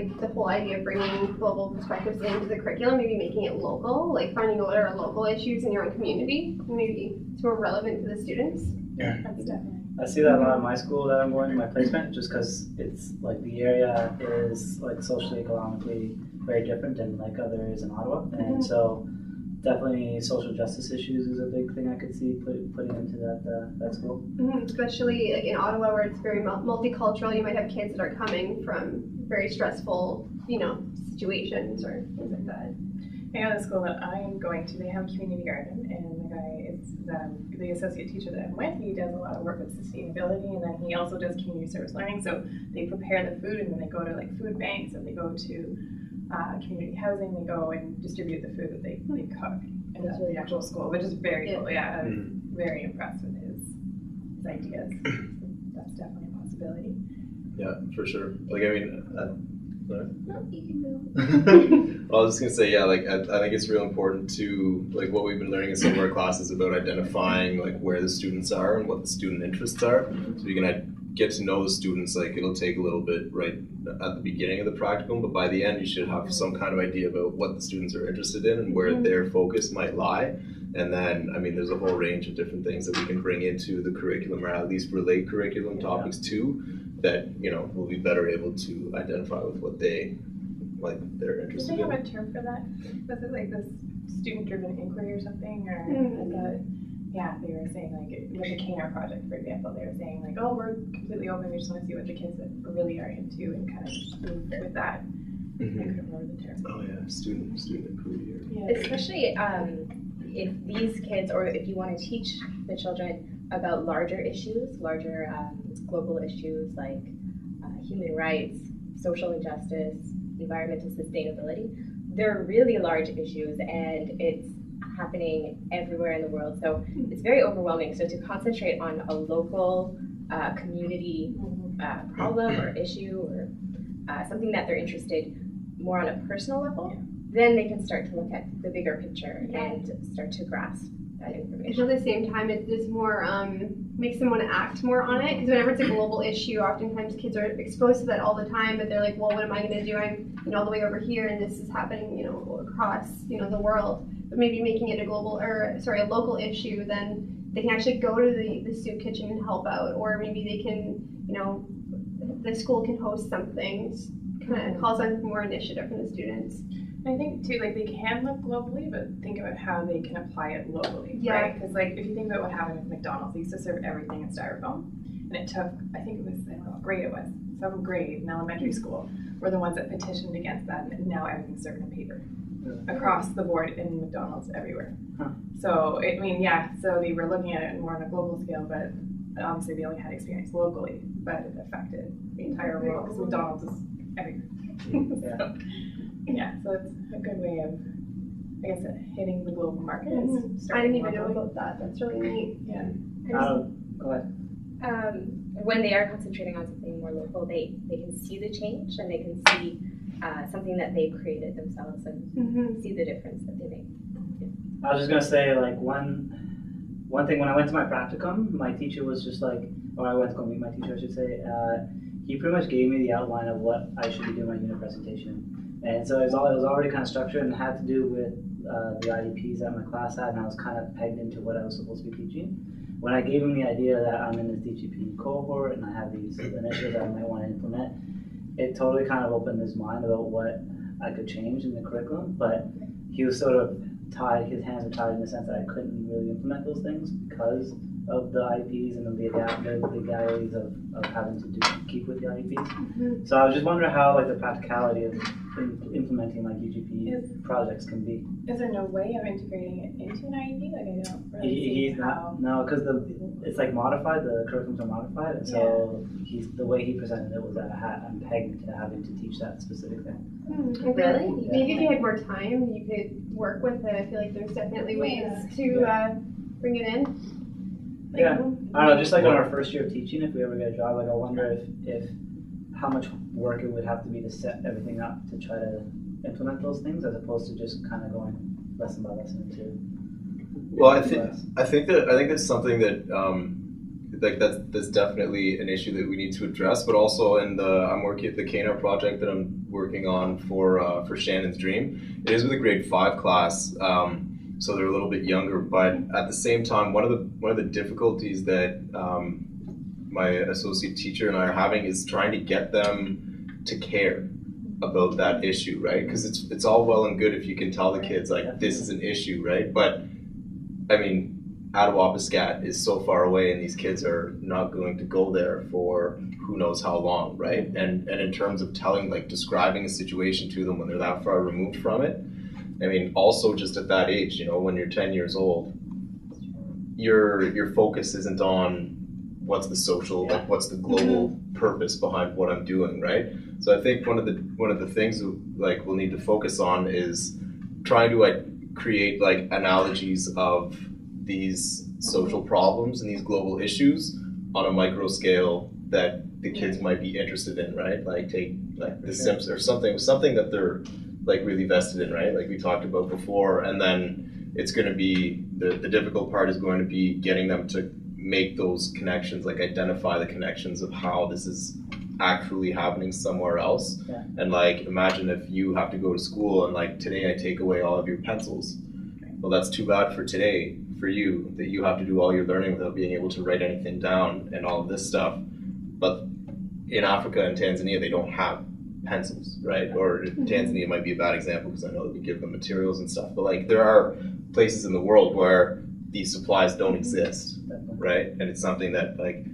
like the whole idea of bringing global perspectives into the curriculum, maybe making it local, like finding out what are local issues in your own community, maybe it's more relevant to the students. Yeah, That's definitely. I see that a lot in my school that I'm going to, my placement, just because it's like the area is like socially, economically very different than like other areas in Ottawa, and so definitely social justice issues is a big thing I could see putting into that school. Especially like in Ottawa, where it's very multicultural, you might have kids that are coming from very stressful, situations or things like that. I know the school that I'm going to, they have a community garden, and the guy is the associate teacher that I'm with. He does a lot of work with sustainability, and then he also does community service learning. So they prepare the food, and then they go to like food banks, and they go to community housing. They go and distribute the food that they cook in the actual school, which is very cool. Yeah, I was very impressed with his ideas. So that's definitely a possibility. Yeah, for sure. Like, I mean, sorry. No, you can go. Well, I was just gonna say, yeah, like I think it's real important to like what we've been learning in some of our classes about identifying like where the students are and what the student interests are, so you can get to know the students. Like, it'll take a little bit right at the beginning of the practicum, but by the end you should have some kind of idea about what the students are interested in and where their focus might lie. And then, I mean, there's a whole range of different things that we can bring into the curriculum, or at least relate curriculum topics to, that will be better able to identify with what they're interested in. Do they have a term for that? Was it like this student-driven inquiry or something? Or yeah, they were saying like with the Kmart project, for example, they were saying like, oh, we're completely open. We just want to see what the kids really are into and kind of move with that. I couldn't remember the term. Oh yeah, student inquiry. Yeah. Especially if these kids, or if you want to teach the children about larger issues, larger global issues like human rights, social injustice, environmental sustainability, they're really large issues, and it's happening everywhere in the world. So it's very overwhelming. So to concentrate on a local community problem or issue or something that they're interested more on a personal level, then they can start to look at the bigger picture and start to grasp that information. At the same time, it just more makes them want to act more on it, because whenever it's a global issue, oftentimes kids are exposed to that all the time, but they're like, well, what am I going to do? I'm all the way over here, and this is happening across the world. But maybe making it a local issue, then they can actually go to the soup kitchen and help out, or maybe they can the school can host something, kind of calls on more initiative from the students. I think too, like, they can look globally, but think about how they can apply it locally, right? Because like, if you think about what happened with McDonald's, they used to serve everything in styrofoam, and it took, I think it was, I don't know what grade it was, some grade in elementary school were the ones that petitioned against that, and now everything's served in paper across the board in McDonald's everywhere. So so they were looking at it more on a global scale, but obviously they only had experience locally, but it affected the entire world because McDonald's is everywhere. So it's a good way of, I guess, hitting the global market. I didn't even know about that. That's really neat. Yeah. Go ahead. When they are concentrating on something more local, they can see the change, and they can see something that they've created themselves, and see the difference that they make. I was just gonna say, like, one thing, when I went to my practicum, my teacher was just like, or I went to go meet my teacher, I should say, he pretty much gave me the outline of what I should be doing my unit presentation. And so it was already kind of structured, and had to do with the IDPs that my class had, and I was kind of pegged into what I was supposed to be teaching. When I gave him the idea that I'm in this DGP cohort and I have these initiatives that I might want to implement, it totally kind of opened his mind about what I could change in the curriculum, but he was sort of tied, his hands were tied in the sense that I couldn't really implement those things because of the IEPs and the legalities of having to keep with the IEPs. So I was just wondering how, like, the practicality of implementing like UGP projects can be. Is there no way of integrating it into an IEP? Like, I don't really He's not, no, because it's like modified, the curriculums are modified, and so the way he presented it was that I'm pegged to having to teach that specific thing. Really? Maybe if you had more time, you could work with it. I feel like there's definitely ways to bring it in. Like, I don't know, just like on our first year of teaching, if we ever get a job, like, I wonder if how much work it would have to be to set everything up to try to implement those things, as opposed to just kind of going lesson by lesson too. Well, I think that's something that like that's definitely an issue that we need to address. But also I'm working at the KNR project that I'm working on for Shannon's Dream. It is with a grade 5 class, so they're a little bit younger. But at the same time, one of the difficulties that my associate teacher and I are having is trying to get them to care about that issue, right? Because it's all well and good if you can tell the kids like this is an issue, right? But I mean, Attawapiskat is so far away, and these kids are not going to go there for who knows how long, right? And in terms of describing a situation to them when they're that far removed from it, I mean, also just at that age, you know, when you're 10 years old, your focus isn't on what's the social, like what's the global purpose behind what I'm doing, right? So I think one of the things like we'll need to focus on is trying to create like analogies of these social problems and these global issues on a micro scale that the kids might be interested in, right? Like take like The Sims or something that they're like really vested in, right? Like we talked about before, and then it's going to be the difficult part is going to be getting them to make those connections, like identify the connections of how this is actually happening somewhere else. Yeah. And like imagine if you have to go to school and like today I take away all of your pencils. Well, that's too bad for today for you that you have to do all your learning without being able to write anything down and all of this stuff. But in Africa and Tanzania they don't have pencils, right? Or Tanzania might be a bad example because I know that we give them materials and stuff, but like there are places in the world where these supplies don't exist, right? And it's something that like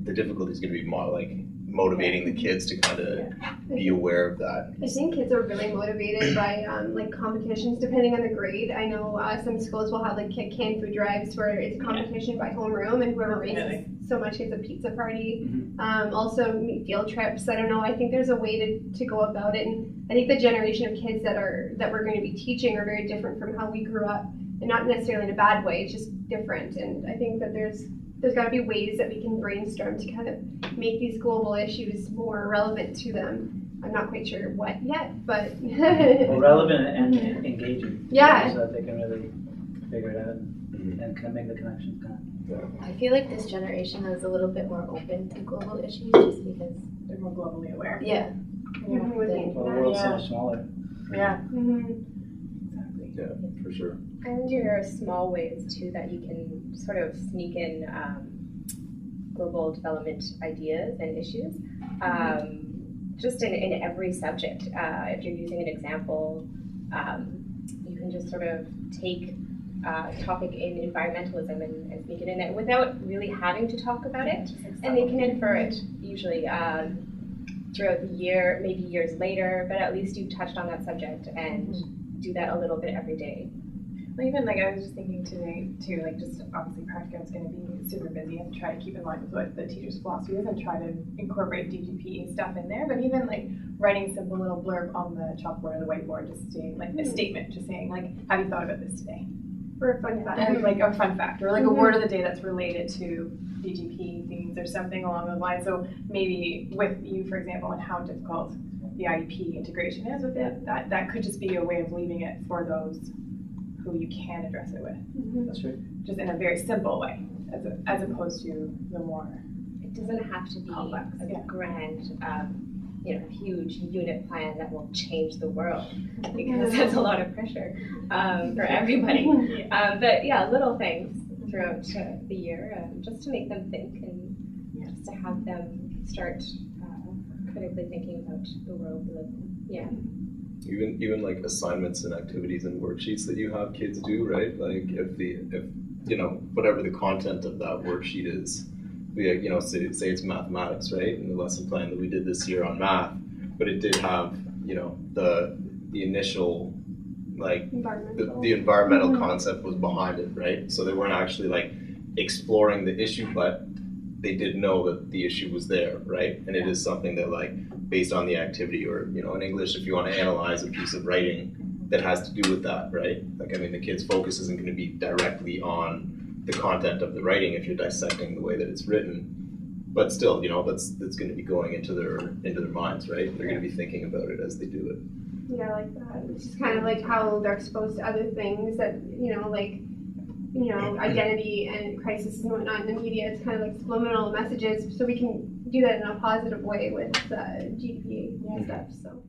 the difficulty is going to be more like motivating the kids to kind of be aware of that. I think kids are really motivated by like competitions depending on the grade. I know some schools will have like canned food drives where it's a competition by homeroom, and whoever raises so much gets a pizza party. Also field trips. I don't know. I think there's a way to go about it, and I think the generation of kids that we're going to be teaching are very different from how we grew up, and not necessarily in a bad way. It's just different, and I think that there's got to be ways that we can brainstorm to kind of make these global issues more relevant to them. I'm not quite sure what yet, but well, relevant and engaging. Yeah. So that they can really figure it out and kind of make the connections. I feel like this generation is a little bit more open to global issues just because They're more globally aware. yeah. With the Well, the internet. world's so much smaller. Yeah. Exactly. Yeah, for sure. And there are small ways too that you can sort of sneak in global development ideas and issues. Just in every subject. If you're using an example, you can just sort of take a topic in environmentalism and sneak it in there without really having to talk about it. And they can infer it usually throughout the year, maybe years later, but at least you've touched on that subject and do that a little bit every day. Well, even like I was just thinking today too, like just obviously Practicum is going to be super busy and try to keep in line with what the teacher's philosophy is and try to incorporate DGPE stuff in there. But even like writing a simple little blurb on the chalkboard or the whiteboard, just saying like a statement, just saying like, have you thought about this today? Or a fun fact. And like a fun fact or like a word of the day that's related to DGPE themes or something along those lines. So maybe with you, for example, and how difficult the IEP integration is with it, that could just be a way of leaving it for those who you can address it with. That's right. Just in a very simple way, as opposed to the more It doesn't have to be complex. a grand, huge unit plan that will change the world, because that's a lot of pressure for everybody. But yeah, little things throughout the year, just to make them think and just to have them start critically thinking about the world we live in. Yeah. Even like assignments and activities and worksheets that you have kids do, right? Like if you know, whatever the content of that worksheet is, say it's mathematics, right? And the lesson plan that we did this year on math, but it did have, the initial like the environmental concept was behind it, right? So they weren't actually like exploring the issue, but they did know that the issue was there, right? And it is something that like based on the activity, or in English, if you want to analyze a piece of writing that has to do with that, right? Like, I mean, the kid's focus isn't going to be directly on the content of the writing if you're dissecting the way that it's written, but still, that's going to be going into their minds, right? They're going to be thinking about it as they do it. Yeah, like that. It's just kind of like how they're exposed to other things that, like you know, identity and crisis and whatnot in the media. It's kind of like subliminal messages, so we can do that in a positive way with GDP stuff. So.